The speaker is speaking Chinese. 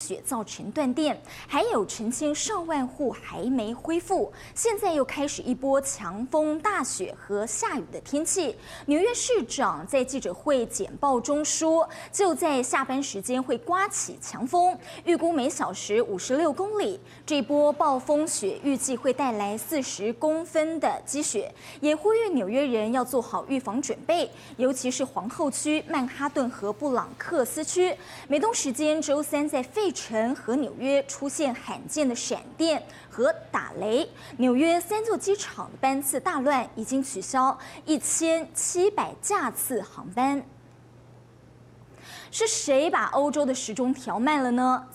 雪造成断电，还有成千上万户还没恢复。现在又开始一波强风、大雪和下雨的天气。纽约市长在记者会简报中说，就在下班时间会刮起强风，预估每小时56公里。这波暴风雪预计会带来40公分的积雪，也呼吁纽约人要做好预防准备，尤其是皇后区、曼哈顿和布朗克斯区。美东时间周三，在费城和纽约出现罕见的闪电和打雷，纽约3座机场的班次大乱，已经取消1700架次航班。是谁把欧洲的时钟调慢了呢？